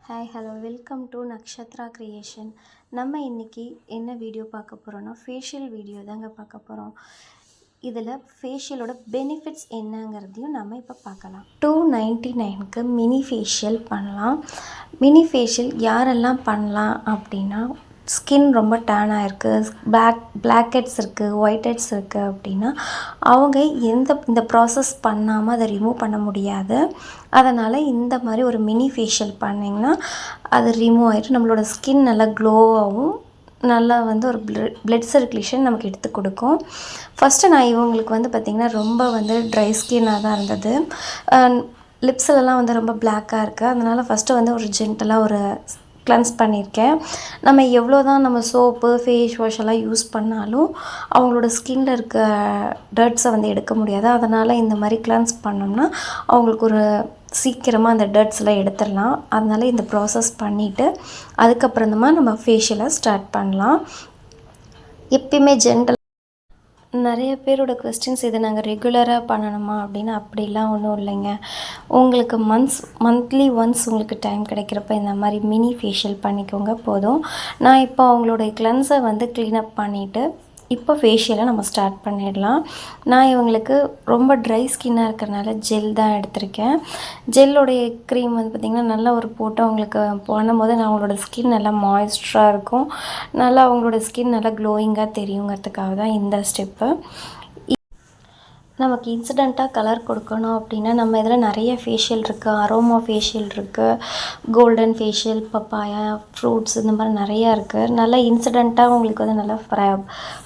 Hi hello welcome to Nakshatra creation. நம்ம இன்றைக்கி என்ன வீடியோ பார்க்க போகிறோன்னா ஃபேஷியல் வீடியோ தாங்க பார்க்க போகிறோம். இதில் ஃபேஷியலோட பெனிஃபிட்ஸ் என்னங்கிறதையும் நம்ம இப்போ பார்க்கலாம். 299க்கு மினி ஃபேஷியல் பண்ணலாம். மினி ஃபேஷியல் யாரெல்லாம் பண்ணலாம் அப்படின்னா, ஸ்கின் ரொம்ப டேனாக இருக்குது, பிளாக் ஹெட்ஸ் இருக்குது, ஒயிட் ஹெட்ஸ் இருக்குது அப்படின்னா அவங்க இந்த ப்ராசஸ் பண்ணாமல் அதை ரிமூவ் பண்ண முடியாது. அதனால் இந்த மாதிரி ஒரு மினி ஃபேஷியல் பண்ணிங்கன்னா அது ரிமூவ் ஆகிட்டு நம்மளோட ஸ்கின் நல்லா க்ளோவாகவும் நல்லா ஒரு பிளட் சர்க்குலேஷன் நமக்கு எடுத்து கொடுக்கும். ஃபஸ்ட்டு நான் இவங்களுக்கு பார்த்திங்கன்னா ரொம்ப ட்ரை ஸ்கின்னாக தான் இருந்தது. லிப்ஸ்லலாம் ரொம்ப பிளாக்காக இருக்குது. அதனால் ஃபஸ்ட்டு ஒரு ஜென்டலாக ஒரு கிளென்ஸ் பண்ணியிருக்கேன். நம்ம எவ்வளோ தான் நம்ம சோப்பு ஃபேஸ் வாஷ் எல்லாம் யூஸ் பண்ணாலும் அவங்களோட ஸ்கின்னில் இருக்க டர்ட்ஸை எடுக்க முடியாது. அதனால் இந்த மாதிரி கிளென்ஸ் பண்ணோம்னா அவங்களுக்கு ஒரு சீக்கிரமாக அந்த டர்ட்ஸ்லாம் எடுத்துடலாம். அதனால் இந்த ப்ராசஸ் பண்ணிவிட்டு அதுக்கப்புறமா நம்ம ஃபேஷியலை ஸ்டார்ட் பண்ணலாம். எப்பயுமே ஜென்டல் நிறைய பேரோட கொஸ்டின்ஸ் இது நாங்கள் ரெகுலராக பண்ணணுமா அப்படின்னு. அப்படிலாம் ஒன்றும் இல்லைங்க. உங்களுக்கு மந்த்லி ஒன்ஸ் உங்களுக்கு டைம் கிடைக்கிறப்ப இந்த மாதிரி மினி ஃபேஷியல் பண்ணிக்கோங்க போதும். நான் இப்போ அவங்களோட கிளென்ஸை க்ளீனப் பண்ணிவிட்டு இப்போ ஃபேஷியலை நம்ம ஸ்டார்ட் பண்ணிடலாம். நான் இவங்களுக்கு ரொம்ப ட்ரை ஸ்கின்னாக இருக்கிறனால ஜெல் தான் எடுத்திருக்கேன். ஜெல்லோடைய க்ரீம் பார்த்திங்கன்னா நல்லா போட்டு அவங்களுக்கு பண்ணும்போது அவங்களோட ஸ்கின் நல்லா மாய்ஸ்டராக இருக்கும். நல்லா அவங்களோட ஸ்கின் நல்லா க்ளோயிங்காக தெரியுங்கிறதுக்காக தான் இந்த ஸ்டெப்பு. நமக்கு இன்சிடெண்ட்டாக கலர் கொடுக்கணும் அப்படின்னா நம்ம இதில் நிறைய ஃபேஷியல் இருக்குது. அரோமா ஃபேஷியல் இருக்குது, கோல்டன் ஃபேஷியல், பப்பாயா, ஃப்ரூட்ஸ், இந்த மாதிரி நிறையா இருக்குது. நல்லா இன்சிடெண்ட்டாக உங்களுக்கு நல்லா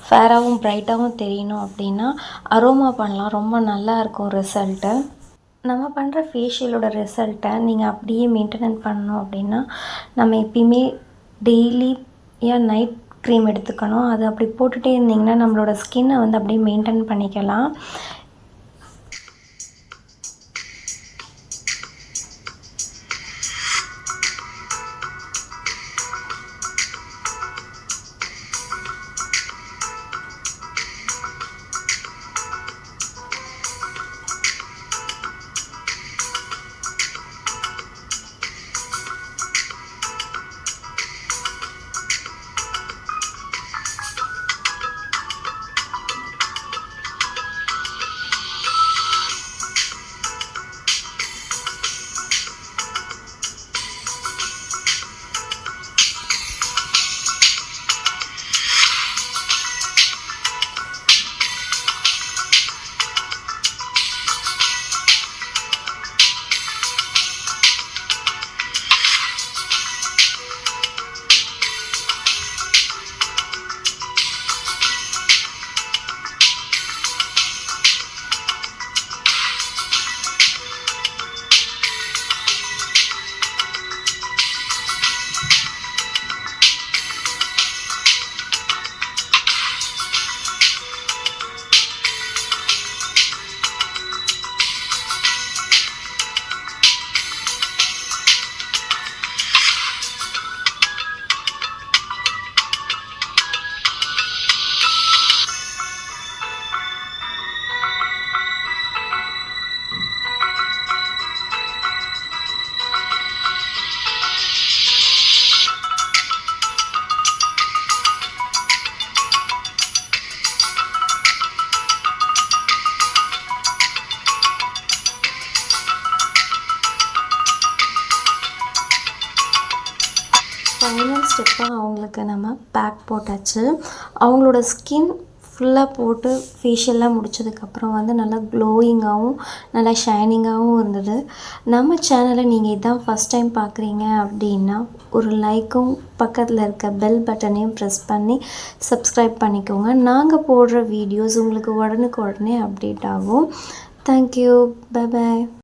ஃபேராகவும் ப்ரைட்டாகவும் தெரியணும் அப்படின்னா அரோமா பண்ணலாம். ரொம்ப நல்லா இருக்கும் ரிசல்ட்டு. நம்ம பண்ணுற ஃபேஷியலோட ரிசல்ட்டை நீங்கள் அப்படியே மெயின்டெனன் பண்ணணும் அப்படின்னா நம்ம எப்பயுமே டெய்லி நைட் க்ரீம் எடுத்துக்கணும். அது அப்படி போட்டுகிட்டே இருந்திங்கன்னா நம்மளோட ஸ்கின்னை அப்படியே மெயின்டைன் பண்ணிக்கலாம். ஃபைனல் ஸ்டெப்பாக அவங்களுக்கு நம்ம பேக் போட்டாச்சு. அவங்களோட ஸ்கின் ஃபுல்லாக போட்டு ஃபேஷியல்லாம் முடித்ததுக்கப்புறம் நல்லா க்ளோயிங்காகவும் நல்லா ஷைனிங்காகவும் இருந்தது. நம்ம சேனலை நீங்கள் இதான் ஃபஸ்ட் டைம் பார்க்குறீங்க அப்படின்னா ஒரு லைக்கும் பக்கத்தில் இருக்க பெல் பட்டனையும் ப்ரெஸ் பண்ணி சப்ஸ்கிரைப் பண்ணிக்கோங்க. நாங்கள் போடுற வீடியோஸ் உங்களுக்கு உடனுக்கு உடனே அப்டேட் ஆகும். தேங்க்யூ. Bye bye.